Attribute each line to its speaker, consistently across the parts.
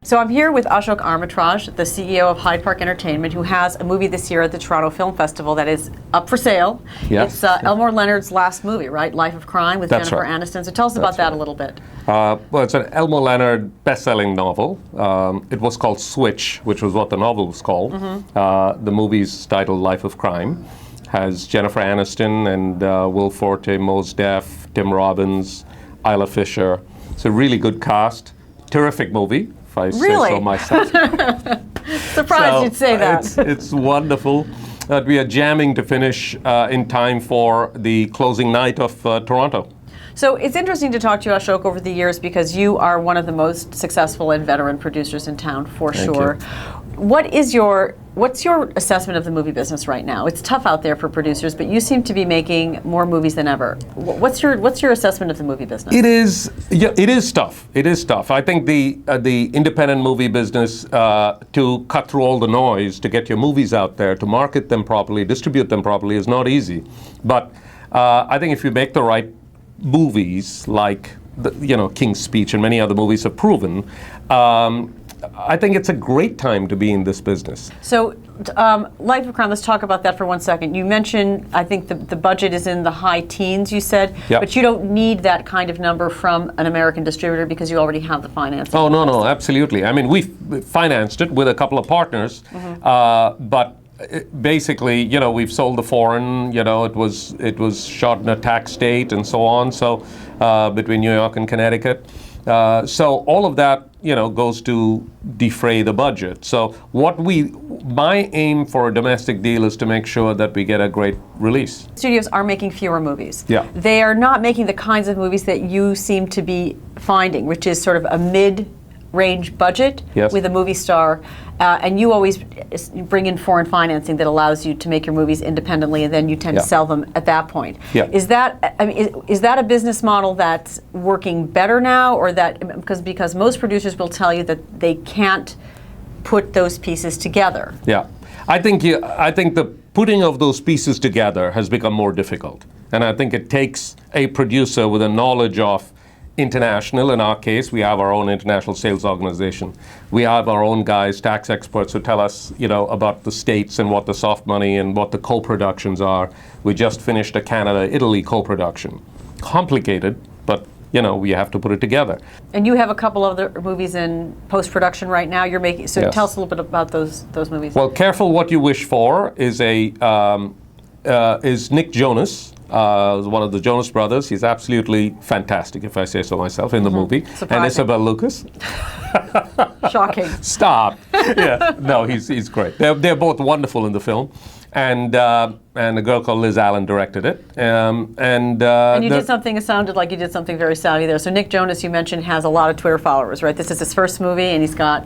Speaker 1: So I'm here with Ashok Amritraj, the CEO of Hyde Park Entertainment, who has a movie this year at the Toronto Film Festival that is up for sale.
Speaker 2: Yes.
Speaker 1: It's Elmore Leonard's last movie, right? Life of Crime with
Speaker 2: That's
Speaker 1: Jennifer
Speaker 2: right.
Speaker 1: Aniston. So tell us about that a little bit.
Speaker 2: Well, it's an Elmore Leonard best-selling novel. It was called Switch, which was what the novel was called. The movie's titled Life of Crime. Has Jennifer Aniston and Will Forte, Mos Def, Tim Robbins, Isla Fisher. It's a really good cast. Terrific movie, if I say so myself.
Speaker 1: Surprised you'd say that.
Speaker 2: It's wonderful. We are jamming to finish in time for the closing night of Toronto.
Speaker 1: So it's interesting to talk to you, Ashok, over the years because you are one of the most successful and veteran producers in town, for sure. What's your assessment of the movie business right now? It's tough out there for producers, but you seem to be making more movies than ever. What's your assessment of the movie business?
Speaker 2: It is tough. It is tough. I think the independent movie business, to cut through all the noise, to get your movies out there, to market them properly, distribute them properly, is not easy. But I think if you make the right movies, like King's Speech and many other movies have proven, I think it's a great time to be in this business. So,
Speaker 1: Life of Crime, let's talk about that for 1 second. You mentioned, I think the budget is in the high teens, you said, but you don't need that kind of number from an American distributor because you already have the financing.
Speaker 2: Oh, no, absolutely. I mean, we've financed it with a couple of partners, but basically, we've sold the foreign, it was shot in a tax state and so on, so between New York and Connecticut. So all of that, goes to defray the budget. So my aim for a domestic deal is to make sure that we get a great release.
Speaker 1: Studios are making fewer movies.
Speaker 2: Yeah.
Speaker 1: They are not making the kinds of movies that you seem to be finding, which is sort of a mid-range budget with a movie star, and you always bring in foreign financing that allows you to make your movies independently, and then you tend to sell them at that point. Is that a business model that's working better now, or that because most producers will tell you that they can't put those pieces together? Yeah,
Speaker 2: I think the putting of those pieces together has become more difficult, and I think it takes a producer with a knowledge of international. In our case, we have our own international sales organization. We have our own guys, tax experts, who tell us, about the states and what the soft money and what the co-productions are. We just finished a Canada-Italy co-production. Complicated, but we have to put it together. And
Speaker 1: you have a couple other movies in post-production right now. You're making. So tell us a little bit about those movies.
Speaker 2: Well, Careful What You Wish For is is Nick Jonas. One of the Jonas Brothers. He's absolutely fantastic, if I say so myself, in the movie.
Speaker 1: Surprising.
Speaker 2: And Isabel Lucas.
Speaker 1: Shocking.
Speaker 2: Stop. No, he's great. They're both wonderful in the film, and a girl called Liz Allen directed it. And you did something. It sounded like you did something very savvy there. So Nick Jonas, you mentioned, has a lot of Twitter followers, right? This is his first movie, and he's got.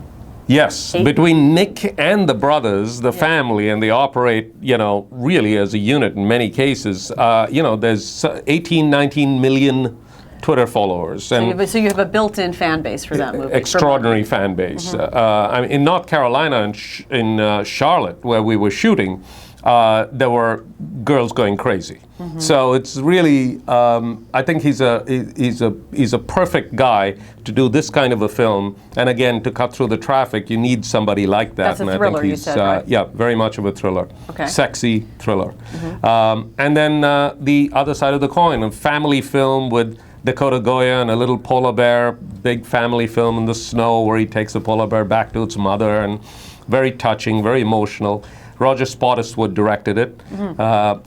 Speaker 2: Yes, between Nick and the brothers, the family, and they operate, really as a unit in many cases. There's 18, 19 million Twitter followers. And
Speaker 1: so you have a built-in fan base for that movie.
Speaker 2: Extraordinary fan base. In North Carolina and in Charlotte, where we were shooting, there were girls going crazy. So it's really, I think he's a perfect guy to do this kind of a film. And again, to cut through the traffic, you need somebody like that.
Speaker 1: That's a thriller, you said, right?
Speaker 2: Yeah, very much of a thriller.
Speaker 1: Okay.
Speaker 2: Sexy thriller. And then the other side of the coin, a family film with Dakota Goya and a little polar bear, big family film in the snow where he takes the polar bear back to its mother, and very touching, very emotional. Roger Spottiswoode directed it.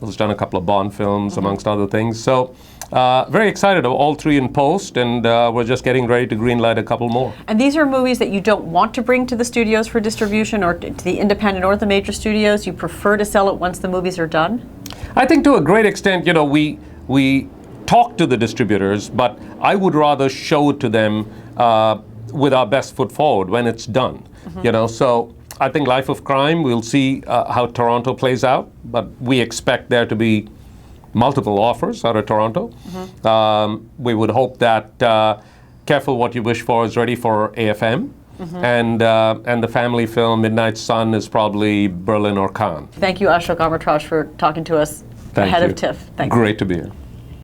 Speaker 2: He's done a couple of Bond films, amongst other things. So very excited of all three in post, and we're just getting ready to greenlight a couple more. And these are movies that you don't want to bring to the studios for distribution, or to the independent or the major studios? You prefer to sell it once the movies are done? I think to a great extent, we talk to the distributors, but I would rather show it to them with our best foot forward when it's done. So I think Life of Crime, we'll see how Toronto plays out, but we expect there to be multiple offers out of Toronto. We would hope that Careful What You Wish For is ready for AFM, and the family film Midnight Sun is probably Berlin or Cannes. Thank you, Ashok Amritraj, for talking to us ahead of TIFF. Thanks. Great to be here.